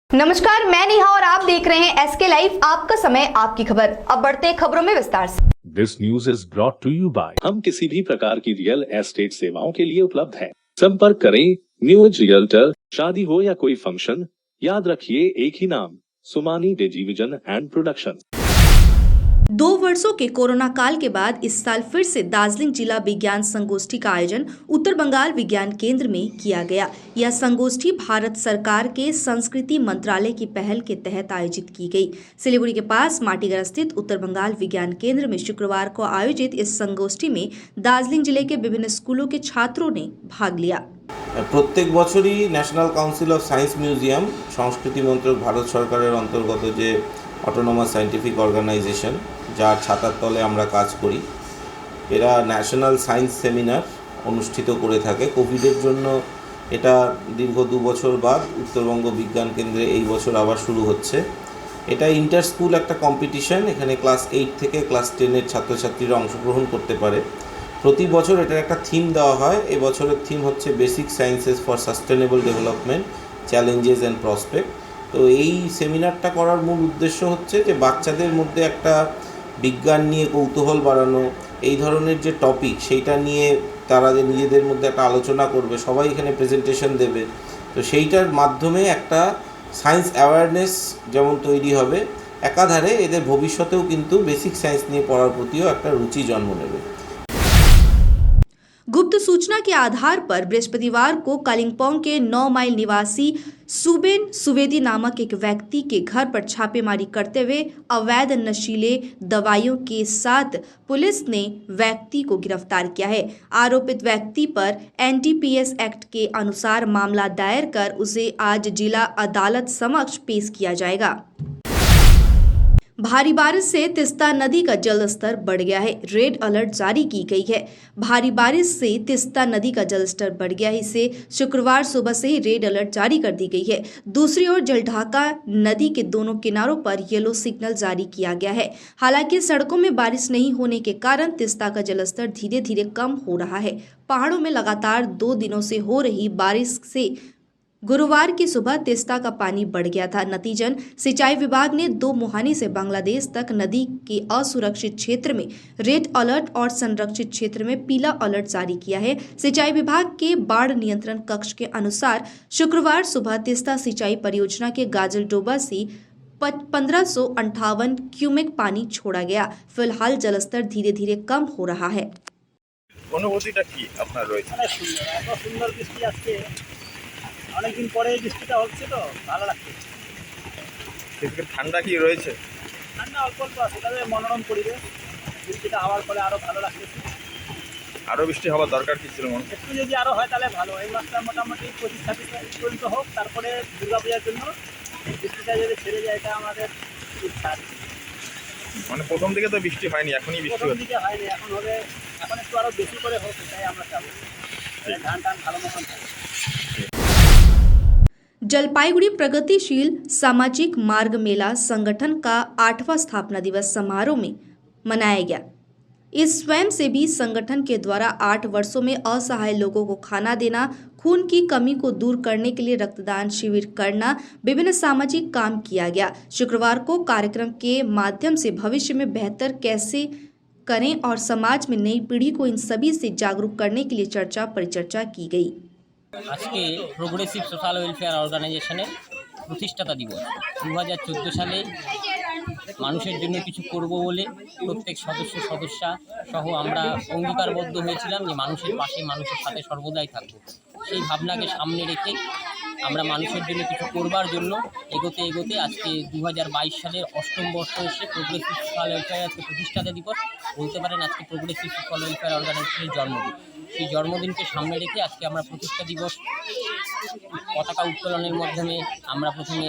नमस्कार, मैं नेहा और आप देख रहे हैं एसके लाइव। आपका समय, आपकी खबर। अब बढ़ते हैं खबरों में विस्तार से। This news is brought to you by हम किसी भी प्रकार की रियल एस्टेट सेवाओं के लिए उपलब्ध हैं। संपर्क करें न्यूज रियल्टर। शादी हो या कोई फंक्शन, याद रखिए एक ही नाम, सुमानी डिजीविजन एंड प्रोडक्शन। 2 वर्षों के कोरोना काल के बाद इस साल फिर से दार्जिलिंग जिला विज्ञान संगोष्ठी का आयोजन उत्तर बंगाल विज्ञान केंद्र में किया गया। यह संगोष्ठी भारत सरकार के संस्कृति मंत्रालय की पहल के तहत आयोजित की गई। सिलीगुड़ी के पास माटीगढ़ स्थित उत्तर बंगाल विज्ञान केंद्र में शुक्रवार को आयोजित इस संगोष्ठी में दार्जिलिंग जिले के विभिन्न स्कूलों के छात्रों ने भाग लिया। प्रत्येक बछरই national council of science museum সংস্কৃতি মন্ত্রক ভারত সরকারের অন্তর্গত যে অটোনোমাস সায়েন্টিফিক অর্গানাইজেশন যার ছাতার তলে আমরা কাজ করি, এরা ন্যাশনাল সায়েন্স সেমিনার অনুষ্ঠিত করে থাকে। কোভিডের জন্য এটা দীর্ঘ 2 বছর বাদ উত্তরবঙ্গ বিজ্ঞান কেন্দ্রে এই বছর আবার শুরু হচ্ছে। এটা ইন্টার স্কুল একটা কম্পিটিশন, এখানে ক্লাস 8 থেকে ক্লাস 10 এর ছাত্রছাত্রীরা অংশগ্রহণ করতে পারে। প্রতি বছর এটার একটা থিম দেওয়া হয়। এই বছরের থিম হচ্ছে basic sciences for sustainable development, challenges and prospect. তো এই সেমিনারটা করার মূল উদ্দেশ্য হচ্ছে যে বাচ্চাদের মধ্যে একটা বিজ্ঞান নিয়ে কৌতূহল বাড়ানো, এই ধরনের যে টপিক সেইটা নিয়ে তারা যে নিজেদের মধ্যে একটা আলোচনা করবে, সবাই এখানে প্রেজেন্টেশন দেবে। তো সেইটার মাধ্যমে একটা সায়েন্স অ্যাওয়ারনেস যেমন তৈরি হবে, একাধারে এদের ভবিষ্যতেও কিন্তু বেসিক সায়েন্স নিয়ে পড়ার প্রতিও একটা রুচি জন্ম নেবে। गुप्त सूचना के आधार पर बृहस्पतिवार को कालिम्पोंग के 9 माइल निवासी सुबेन सुवेदी नामक एक व्यक्ति के घर पर छापेमारी करते हुए अवैध नशीले दवाइयों के साथ पुलिस ने व्यक्ति को गिरफ्तार किया है। आरोपित व्यक्ति पर एनडीपीएस एक्ट के अनुसार मामला दायर कर उसे आज जिला अदालत समक्ष पेश किया जाएगा। भारी बारिश से तिस्ता नदी का जलस्तर बढ़ गया है। रेड अलर्ट जारी की गई है। भारी बारिश से तिस्ता नदी का जलस्तर बढ़ गया है। इसे शुक्रवार सुबह से ही रेड अलर्ट जारी कर दी गई है। दूसरी ओर जलढाका नदी के दोनों किनारों पर येलो सिग्नल जारी किया गया है। हालांकि सड़कों में बारिश नहीं होने के कारण तिस्ता का जलस्तर धीरे धीरे कम हो रहा है। पहाड़ों में लगातार 2 दिनों से हो रही बारिश से गुरुवार की सुबह तिस्ता का पानी बढ़ गया था। नतीजन सिंचाई विभाग ने 2 मुहानी से बांग्लादेश तक नदी के असुरक्षित क्षेत्र में रेड अलर्ट और संरक्षित क्षेत्र में पीला अलर्ट जारी किया है। सिंचाई विभाग के बाढ़ नियंत्रण कक्ष के अनुसार शुक्रवार सुबह तिस्ता सिंचाई परियोजना के गाजलडोबा से 1558 क्यूमेक पानी छोड़ा गया। फिलहाल जलस्तर धीरे धीरे कम हो रहा है। অনুভূতিটা কি আপনার রয়েছে? সুন্দর বৃষ্টি আসছে, অনেকদিন পরে বৃষ্টিটা হচ্ছে, তো ভালো লাগছে। শীতকাল ঠান্ডা কি রয়েছে? ঠান্ডা অল্প অল্প আছে, তবে মনোরম পরিবেশ। বৃষ্টিটা হওয়ার পরে আরও ভালো লাগতেছে। আরো বৃষ্টি হওয়ার দরকার কি ছিল মনে? একটু যদি আরও হয় তাহলে ভালো। এই মাসটা মোটামুটি 25-26 পর্যন্ত হোক, তারপরে দুর্গাপূজার জন্য বৃষ্টিটা যদি ছেড়ে যায়, এটা আমাদের ইচ্ছা। মানে প্রথম দিকে তো বৃষ্টি হয়নি, এখনই বৃষ্টি প্রথম হচ্ছে। দিকে হয়নি, এখন হবে। এখন একটু আরও বেশি করে হোক, এটাই আমরা চাবো। ধান টান ভালো মতন থাকে। जलपाईगुड़ी प्रगतिशील सामाजिक मार्ग मेला संगठन का 8वां स्थापना दिवस समारोह में मनाया गया। इस स्वयंसेवी संगठन के द्वारा 8 वर्षों में असहाय लोगों को खाना देना, खून की कमी को दूर करने के लिए रक्तदान शिविर करना, विभिन्न सामाजिक काम किया गया। शुक्रवार को कार्यक्रम के माध्यम से भविष्य में बेहतर कैसे करें और समाज में नई पीढ़ी को इन सभी से जागरूक करने के लिए चर्चा परिचर्चा की गई। আজকে প্রোগ্রেসিভ সোশ্যাল ওয়েলফেয়ার অর্গানাইজেশনের প্রতিষ্ঠাতা দিবস। 2014 সালে মানুষের জন্য কিছু করব বলে প্রত্যেক সদস্যা সহ আমরা অঙ্গীকারবদ্ধ হয়েছিলাম যে মানুষের পাশে, মানুষের সাথে সর্বদাই থাকব। সেই ভাবনাকে সামনে রেখে আমরা মানুষের জন্য কিছু করবার জন্য এগোতে এগোতে আজকে 2022 সালের 8ম বর্ষ এসে প্রোগ্রেসিভ সোশ্যাল ওয়েলফেয়ার আজকে প্রতিষ্ঠাতা দিবস বলতে পারেন। আজকে প্রোগ্রেসিভ সোশ্যাল ওয়েলফেয়ার অর্গানাইজেশনের জন্মদিন। সেই জন্মদিনকে সামনে রেখে আজকে আমরা প্রতিষ্ঠা দিবস পতাকা উত্তোলনের মাধ্যমে আমরা প্রথমে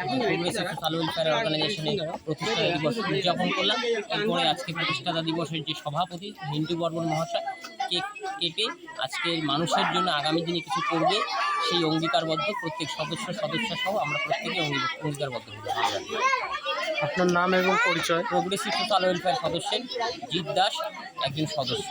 প্রোগ্রেসিভ সোশ্যাল ওয়েলফেয়ার অর্গানাইজেশনের প্রতিষ্ঠাতা দিবস উদযাপন করলাম। এরপরে আজকে প্রতিষ্ঠাতা দিবসের যে সভাপতি মিন্টু বর্মন মহাশয় কেক কেটে আজকে মানুষের জন্য আগামী দিনে কিছু করবে সেই অঙ্গীকারবদ্ধ প্রত্যেক সদস্য সহ আমরা প্রত্যেকে অঙ্গীকারবদ্ধ হতে। আপনার নাম এবং পরিচয়? প্রোগ্রেসিভ সোশ্যাল ওয়েলফেয়ার সদস্যের জিৎ দাস, একজন সদস্য।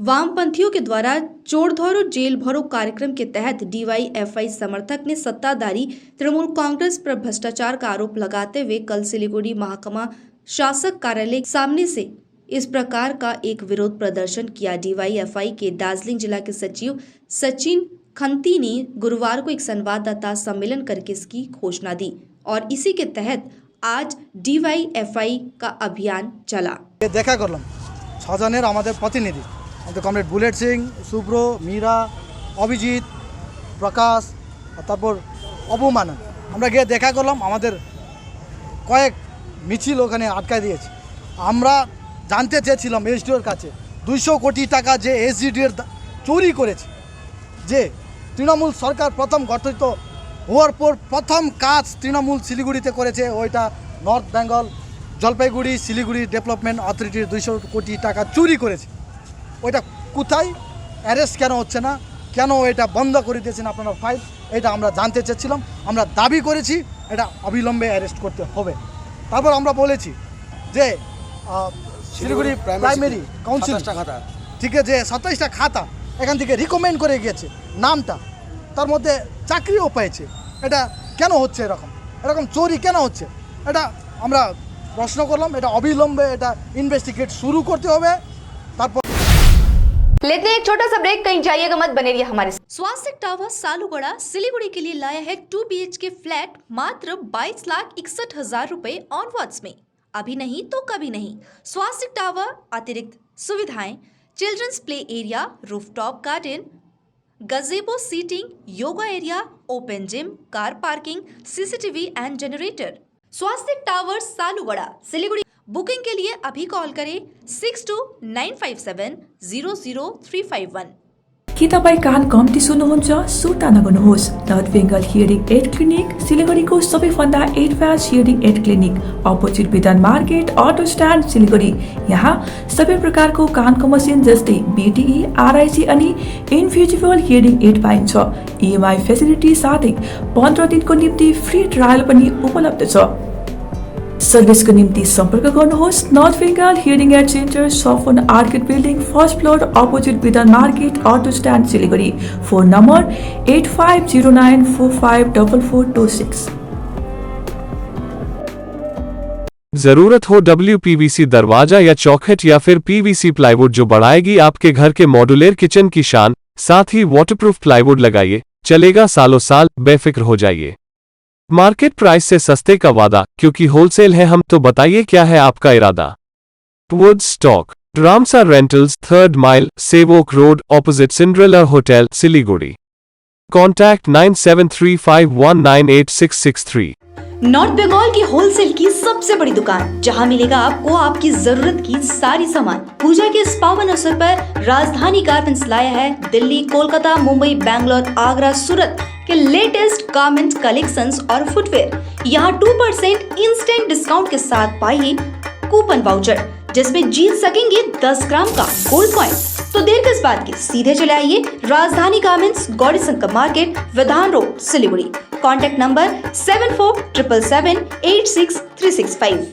वामपंथियों के द्वारा चोर धरो जेल भरो कार्यक्रम के तहत डीवाईएफआई समर्थक ने सत्ताधारी तृणमूल कांग्रेस पर भ्रष्टाचार का आरोप लगाते हुए कल सिलीगुड़ी महकमा शासक कार्यालय सामने से इस प्रकार का एक विरोध प्रदर्शन किया। डीवाईएफआई के दार्जिलिंग जिला के सचिव सचिन खंती ने गुरुवार को एक संवाददाता सम्मेलन करके इसकी घोषणा दी और इसी के तहत आज डीवाईएफआई का अभियान चला। देखा करलाम 6 জনের আমাদের প্রতিনিধি আমাদের কমরেড বুলেট সিং, শুভ্র, মীরা, অভিজিৎ, প্রকাশ, তারপর অপমানন আমরা গিয়ে দেখা করলাম। আমাদের কয়েক মিছিল ওখানে আটকায় দিয়েছে। আমরা জানতে চেয়েছিলাম এসডিওর কাছে 200 কোটি টাকা যে এসডিওর চুরি করেছে, যে তৃণমূল সরকার প্রথম গঠিত হওয়ার পর প্রথম কাজ তৃণমূল শিলিগুড়িতে করেছে, ওইটা নর্থ বেঙ্গল জলপাইগুড়ি শিলিগুড়ি ডেভেলপমেন্ট অথরিটির 200 কোটি টাকা চুরি করেছে। ওইটা কোথায়, অ্যারেস্ট কেন হচ্ছে না, কেন এটা বন্ধ করে দিয়েছেন আপনারা ফাইল, এটা আমরা জানতে চেয়েছিলাম। আমরা দাবি করেছি এটা অবিলম্বে অ্যারেস্ট করতে হবে। তারপর আমরা বলেছি যে শিলিগুড়ি প্রাইমারি কাউন্সিল ঠিক আছে, যে 27টা খাতা এখান থেকে রিকমেন্ড করে গিয়েছে নামটা, তার মধ্যে চাকরিও পেয়েছে। এটা কেন হচ্ছে, এরকম চোরি কেন হচ্ছে, এটা আমরা প্রশ্ন করলাম। এটা অবিলম্বে এটা ইনভেস্টিগেট শুরু করতে হবে। তারপর लेते हैं एक छोटा सा ब्रेक, कहीं जाइएगा मत, बने रहिए हमारे साथ। स्वास्तिक टावर सालुगड़ा सिलीगुड़ी के लिए लाया है 2 BHK फ्लैट मात्र 22,61,000 रुपए ऑनवर्ड्स में। अभी नहीं तो कभी नहीं। स्वास्तिक टावर अतिरिक्त सुविधाएं, children's play area, rooftop garden, gazebo seating, yoga area, open gym, car parking, CCTV and generator. Swastik tower Salugara Siliguri. Booking के लिए अभी कॉल करें 6295700351। के तपाईँ कान कम्ती सुन्नुहुन्छ? सुर्ता नगर्नुहोस्। North Bengal hearing aid clinic सिलिगुडीको सबैभन्दा advance hearing aid clinic, opposite Bidhan market, auto stand Siliguri. यहाँ सबै प्रकारको कानको मसिन जस्तै बीटीई, आरआइसी अनि इन्भिजिबल हियरिङ एड पाइन्छ। इएमआई फेसिलिटी साथै 15 दिनको निम्ति फ्री ट्रायल पनि उपलब्ध छ। सर्भिसको निम्ति सम्पर्क गर्नुहोस् north Bengal hearing aid centre, सफन orchid building, first floor, opposite Bidhan market, auto stand Siliguri. Phone number 8509454426। जरूरत हो WPVC दरवाजा या चौखट या फिर PVC प्लाईवुड जो बढ़ाएगी आपके घर के मॉड्यूलर किचन की शान, साथ ही वाटरप्रूफ प्लाईवुड लगाइए, चलेगा सालों साल, बेफिक्र हो जाइए। मार्केट प्राइस से सस्ते का वादा, क्योंकि होलसेल है हम, तो बताइए क्या है आपका इरादा। Woodstock, Ramsa Rentals, 3rd mile, Sevoke Road, opposite Cinderella Hotel, Siliguri. Contact 9735198663। North Bengal की होलसेल की सबसे बड़ी दुकान, जहां मिलेगा आपको आपकी जरूरत की सारी सामान। पूजा के इस पावन अवसर पर राजधानी गारमेंट्स लाया है दिल्ली, कोलकाता, मुंबई, बैंगलोर, आगरा, सूरत के लेटेस्ट गारमेंट कलेक्शंस और फुटवेयर। यहाँ 2% इंस्टेंट डिस्काउंट के साथ पाइए कूपन वाउचर, जिसमें जीत सकेंगे 10 ग्राम का गोल्ड कॉइन। तो देर किस बात की, सीधे चले आइए Rajdhani garments, Gauri Shankar market, Bidhan road, Siliguri. Contact number 7477786365।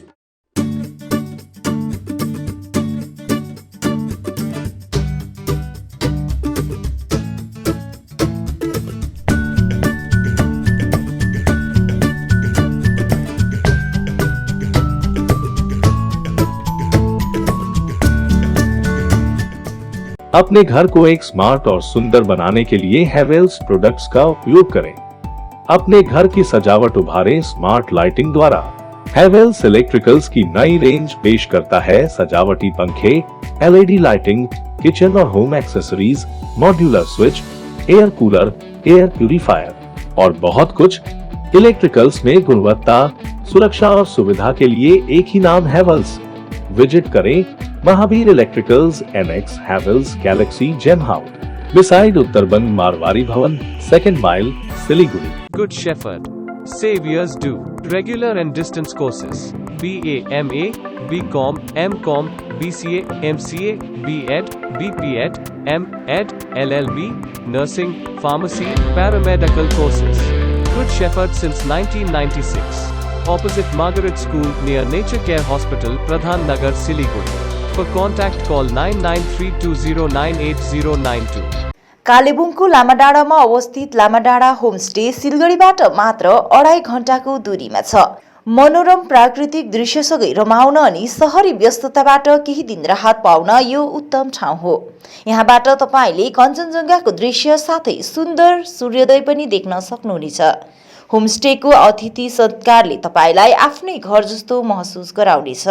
अपने घर को एक स्मार्ट और सुंदर बनाने के लिए हैवेल्स प्रोडक्ट्स का उपयोग करें। अपने घर की सजावट उभारें स्मार्ट लाइटिंग द्वारा। हैवेल्स इलेक्ट्रिकल्स की नई रेंज पेश करता है सजावटी पंखे, LED लाइटिंग, किचन और home accessories, modular switch, air cooler, air purifier और बहुत कुछ। इलेक्ट्रिकल्स में गुणवत्ता, सुरक्षा और सुविधा के लिए एक ही नाम हैवेल्स। विजिट करें Mahavir Electricals, NX, Havells, Galaxy, Gem House, beside Uttarbanga Marwari Bhawan, 2nd mile, Siliguri. Good Shepherd. Saviors do regular and distance courses. BA, MA, BCom, MCom, BCA, MCA, BEd, BPEd, MEd, LLB, nursing, pharmacy, paramedical courses. Good Shepherd since 1996. Opposite Margaret School near Nature Care Hospital, Pradhan Nagar, Siliguri. For contact call 9932098092. कालेबुङको लामाडाँडामा अवस्थित लामाडाँडा homestay सिलगढीबाट मात्र 2.5 घण्टाको दूरीमा छ। मनोरम प्राकृतिक दृश्यसँगै रमाउन अनि शहरी व्यस्तताबाट केही दिन राहत पाउन यो उत्तम ठाउँ हो। यहाँबाट तपाईले कञ्चनजङ्घाको दृश्य साथै सुन्दर सूर्योदय पनि देख्न सक्नुहुनेछ। होमस्टेको अतिथि सत्कारले तपाईलाई आफ्नै घर जस्तो महसुस गराउनेछ।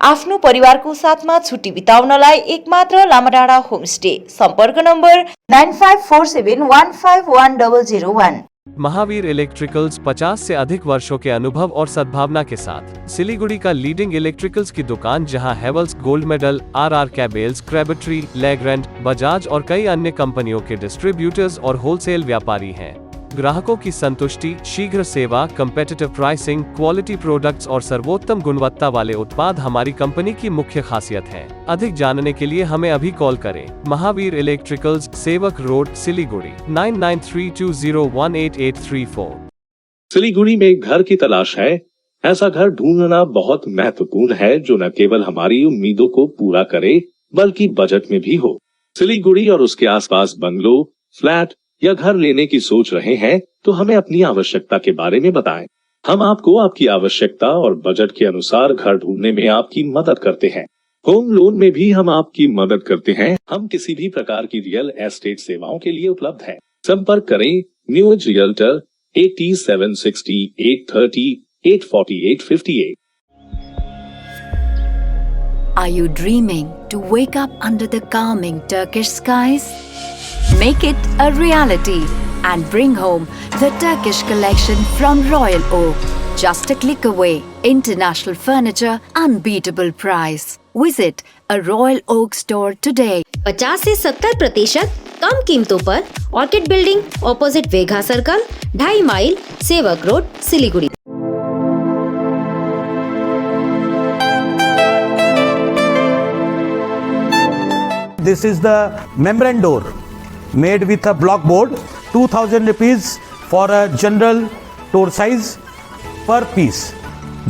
आफ्नो परिवारको साथमा छुट्टी बिताउनलाई एकमात्र लामाडाँडा होमस्टे। सम्पर्क नम्बर 9547151001। महावीर इलेक्ट्रिकल्स 50 से अधिक वर्षों के अनुभव और सद्भावना के साथ सिलीगुड़ी का लीडिंग इलेक्ट्रिकल्स की दुकान, जहां Havells gold medal, RR cables, Crabtree, Legrand, Bajaj और कई अन्य कंपनियों के डिस्ट्रीब्यूटर्स और होलसेल व्यापारी हैं। ग्राहकों की संतुष्टि, शीघ्र सेवा, कम्पेटिटिव प्राइसिंग, क्वालिटी प्रोडक्ट्स और सर्वोत्तम गुणवत्ता वाले उत्पाद हमारी कंपनी की मुख्य खासियत है। अधिक जानने के लिए हमें अभी कॉल करें। महावीर इलेक्ट्रिकल्स, सेवक रोड, सिलीगुड़ी 9932018834। सिलीगुड़ी में एक घर की तलाश है? ऐसा घर ढूंढना बहुत महत्वपूर्ण है जो न केवल हमारी उम्मीदों को पूरा करे बल्कि बजट में भी हो। सिलीगुड़ी और उसके आसपास बंगलो, फ्लैट या घर लेने की सोच रहे हैं तो हमें अपनी आवश्यकता के बारे में बताएं। हम आपको आपकी आवश्यकता और बजट के अनुसार घर ढूंढने में आपकी मदद करते हैं। होम लोन में भी हम आपकी मदद करते हैं। हम किसी भी प्रकार की रियल एस्टेट सेवाओं के लिए उपलब्ध हैं। संपर्क करें new age realtor 8760 830 84858। Are you dreaming to wake up under the calming Turkish skies? Make it a reality and bring home the Turkish collection from Royal Oak. Just a click away. International furniture, unbeatable price. Visit a Royal Oak store today. 50 से 70% कम कीमतों पर orchid building, opposite Vega circle, 2.5 mile, Sevoke road, Siliguri. This is the membrane door made with a block board, 2000 rupees for a general door size per piece.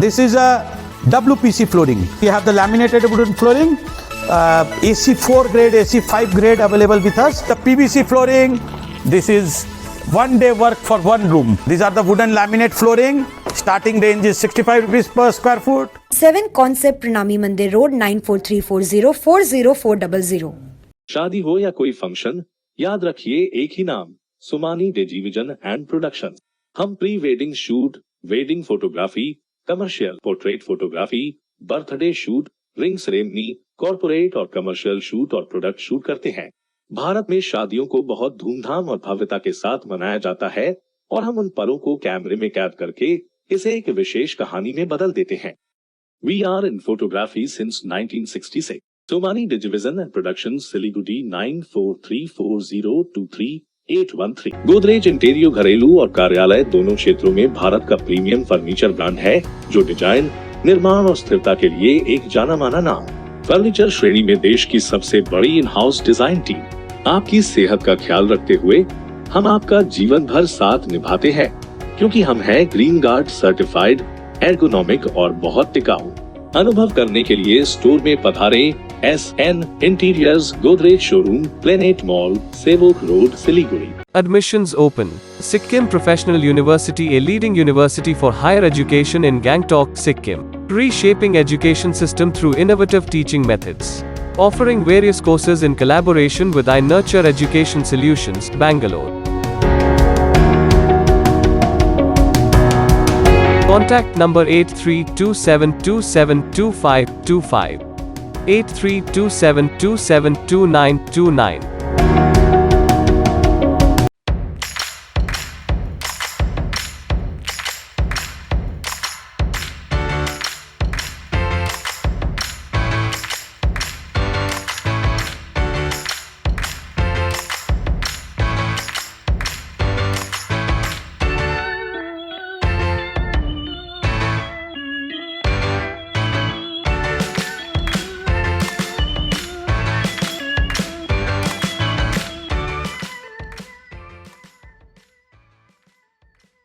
This is a WPC flooring. We have the laminated wooden flooring, AC4 grade, AC5 grade available with us. The PVC flooring, this is 1 day work for 1 room. These are the wooden laminate flooring. Starting range is 65 rupees per square foot. 7 Concept प्रणामी मंदिर road 9434040400। शादी हो या कोई function, याद रखिए एक ही नाम, Sumani डिजीविजन and production. हम pre wedding shoot, wedding photography, commercial portrait photography, birthday shoot, ring ceremony, corporate और कमर्शियल शूट और प्रोडक्ट शूट करते हैं। भारत में शादियों को बहुत धूमधाम और भव्यता के साथ मनाया जाता है और हम उन पलों को कैमरे में कैद करके इसे एक विशेष कहानी में बदल देते हैं। We are in photography since 1966. Somani Digivision and Productions, Siliguri 9434023813। Godrej इंटीरियो घरेलू और कार्यालय दोनों क्षेत्रों में भारत का प्रीमियम फर्नीचर ब्रांड है जो डिजाइन, निर्माण और स्थिरता के लिए एक जाना माना नाम। फर्नीचर श्रेणी में देश की सबसे बड़ी इन हाउस डिजाइन टीम। आपकी सेहत का ख्याल रखते हुए हम आपका जीवन भर साथ निभाते हैं क्योंकि हम हैं ग्रीन गार्ड सर्टिफाइड, एर्गोनॉमिक और बहुत टिकाऊ। अनुभव करने के लिए स्टोर में पधारें। SN interiors, Godrej showroom, planet mall, Sevoke road, Siliguri. Admissions open. Sikkim Professional University, a leading university for higher education in Gangtok, Sikkim. Reshaping education system through innovative teaching methods. Offering various courses in collaboration with iNurture Education Solutions, Bangalore. Contact number 8327272525, 8327272929.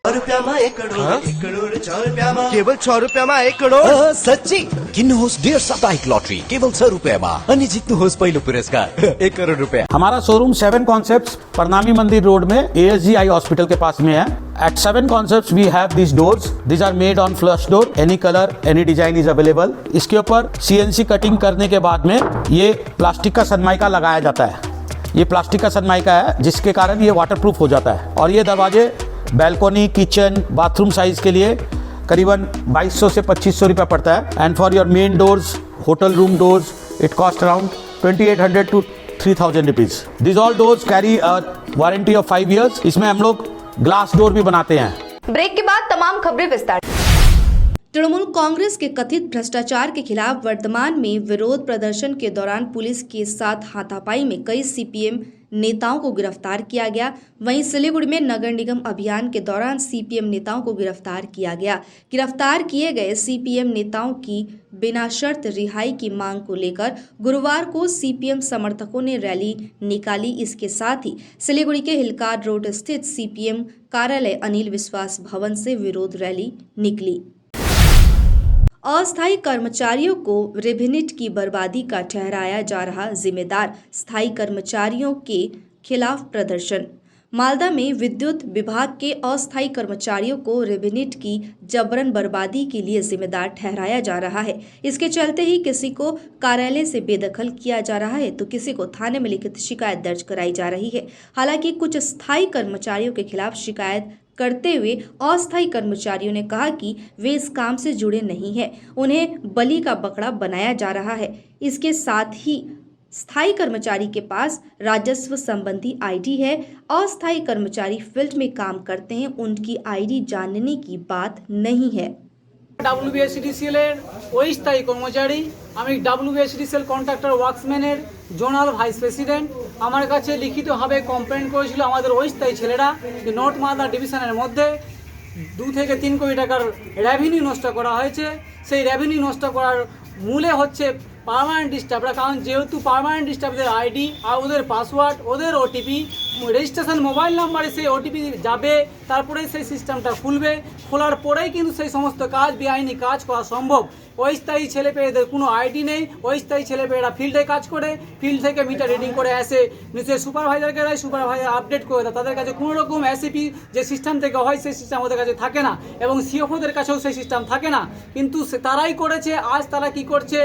केवल 6 रुपयामा 1 करोड સાચી કિન્नुहोस् डेढ साप्ताहिक lottery केवल 6 रुपयामा अनि जित्नुहोस् पहिलो पुरस्कार 1 करोड रुपया। हमारा शोरूम 7 कॉन्सेप्ट्स प्रणामी मंदिर रोड में ASG आई हॉस्पिटल के पास में है। At 7 concepts we have these doors. These are made on flush door. Any color, any design is available. इसके ऊपर CNC कटिंग करने के बाद में ये प्लास्टिक का सनमाइका लगाया जाता है। ये प्लास्टिक का सनमाइका है जिसके कारण ये वाटरप्रूफ हो जाता है। और ये दरवाजे बैल्कोनी, किचन, बाथरूम साइज के लिए करीबन 2200 से 2500 रुपये पड़ता है। And for your main doors, hotel room doors, it cost around 2800 to 3000 rupees. This all doors carry a warranty of 5 years। इसमें हम लोग ग्लास डोर भी बनाते हैं। ब्रेक के बाद तमाम खबरें विस्तार। तृणमूल कांग्रेस के कथित भ्रष्टाचार के खिलाफ वर्तमान में विरोध प्रदर्शन के दौरान पुलिस के साथ हाथापाई में कई सीपीएम नेताओं को गिरफ्तार किया गया। वहीं सिलीगुड़ी में नगर निगम अभियान के दौरान सीपीएम नेताओं को गिरफ्तार किया गया। गिरफ्तार किए गए सीपीएम नेताओं की बिना शर्त रिहाई की मांग को लेकर गुरुवार को सीपीएम समर्थकों ने रैली निकाली। इसके साथ ही सिलीगुड़ी के हिलकार्ड रोड स्थित सीपीएम कार्यालय अनिल विश्वास भवन से विरोध रैली निकली। अस्थायी कर्मचारियों को रेवेन्यू की बर्बादी का ठहराया जा रहा जिम्मेदार, स्थायी कर्मचारियों के खिलाफ प्रदर्शन। मालदा में विद्युत विभाग के अस्थायी कर्मचारियों को रेवेन्यू की जबरन बर्बादी के लिए जिम्मेदार ठहराया जा रहा है। इसके चलते ही किसी को कार्यालय से बेदखल किया जा रहा है तो किसी को थाने में लिखित शिकायत दर्ज कराई जा रही है। हालांकि कुछ स्थायी कर्मचारियों के खिलाफ शिकायत करते हुए अस्थायी कर्मचारियों ने कहा कि वे इस काम से जुड़े नहीं हैं, उन्हें बलि का बकरा बनाया जा रहा है। इसके साथ ही स्थायी कर्मचारी के पास राजस्व संबंधी आईडी है। अस्थायी कर्मचारी फील्ड में काम करते हैं, उनकी आईडी जानने की बात नहीं है। WBSDCL এর ওই স্থায়ী কর্মচারী, আমি WBSDCL কন্ট্রাক্টর ওয়ার্কসম্যানের জোনাল ভাইস প্রেসিডেন্ট। আমার কাছে লিখিতভাবে কমপ্লেন করেছিল আমাদের ওই স্থায়ী ছেলেরা যে নর্থ মালদা ডিভিশনের মধ্যে 2 থেকে 3 কোটি টাকার রেভিনিউ নষ্ট করা হয়েছে। সেই রেভিনিউ নষ্ট করার মূলে হচ্ছে পার্মানেন্ট ডিস্টার্বরা। কারণ যেহেতু পার্মানেন্ট ডিস্টার্বদের আইডি আর ওদের পাসওয়ার্ড, ওদের ওটিপি, রেজিস্ট্রেশন মোবাইল নাম্বারে সেই ওটিপি যাবে, তারপরেই সেই সিস্টেমটা খুলবে। খোলার পরেই কিন্তু সেই সমস্ত কাজ, বেআইনি কাজ করা সম্ভব। অস্থায়ী ছেলেপেয়েদের কোনো আইডি নেই। অস্থায়ী ছেলেপেয়েরা ফিল্ডে কাজ করে, ফিল্ড থেকে মিটার রিডিং করে আসে, নিচে সুপারভাইজারকে দেয়, সুপারভাইজার আপডেট করে দেয়। তাদের কাছে কোনো রকম এসিপি যে সিস্টেম থেকে হয় সেই সিস্টেম ওদের কাছে থাকে না, এবং সিএফওদের কাছেও সেই সিস্টেম থাকে না। কিন্তু তারাই করেছে। আজ তারা কি করছে,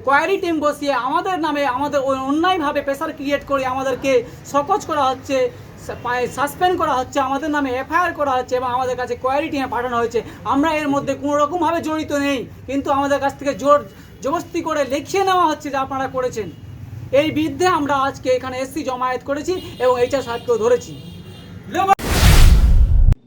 কোয়ারি টিম বসিয়ে আমাদের নামে আমাদের অন্যায়ভাবে প্রেসার ক্রিয়েট করে আমাদেরকে সকজ করা হচ্ছে, সাসপেন্ড করা হচ্ছে, আমাদের নামে এফআইআর করা হচ্ছে এবং আমাদের কাছে কোয়ারি টিমে পাঠানো হয়েছে। আমরা এর মধ্যে কোনো রকমভাবে জড়িত নেই, কিন্তু আমাদের কাছ থেকে জোর জবরদস্তি করে লিখিয়ে নেওয়া হচ্ছে যে আপনারা করেছেন। এই বিরুদ্ধে আমরা আজকে এখানে এসসি জমায়েত করেছি এবং এইচআর সাহেবকেও ধরেছি।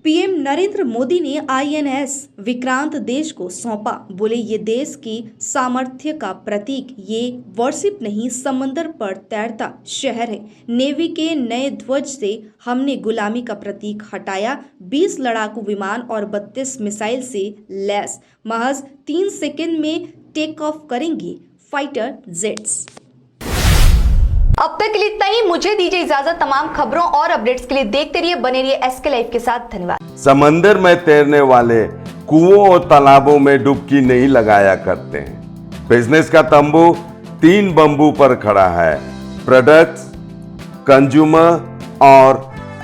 पीएम नरेंद्र मोदी ने INS विक्रांत देश को सौंपा। बोले ये देश की सामर्थ्य का प्रतीक, ये वॉरशिप नहीं समंदर पर तैरता शहर है। नेवी के नए ध्वज से हमने गुलामी का प्रतीक हटाया। 20 लड़ाकू विमान और 32 मिसाइल से लैस महज 3 सेकंड में टेक ऑफ करेंगी फाइटर जेट्स। अब तक के लिए इतना ही। मुझे दीजिए इजाजत। तमाम खबरों और अपडेट्स के लिए देखते रहिए, बने रहिए SK लाइव के साथ। धन्यवाद। समंदर में तैरने वाले कुओं और तालाबों में डुबकी नहीं लगाया करते हैं। बिजनेस का तंबू 3 बंबू पर खड़ा है: प्रोडक्ट्स, कंज्यूमर और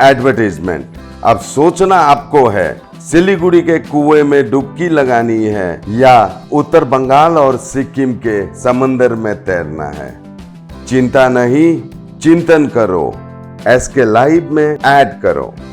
एडवर्टाइजमेंट। अब सोचना आपको है, सिलीगुड़ी के कुएं में डुबकी लगानी है या उत्तर बंगाल और सिक्किम के समंदर में तैरना है। चिंता नहीं, चिंतन करो, SK लाइव में ऐड करो।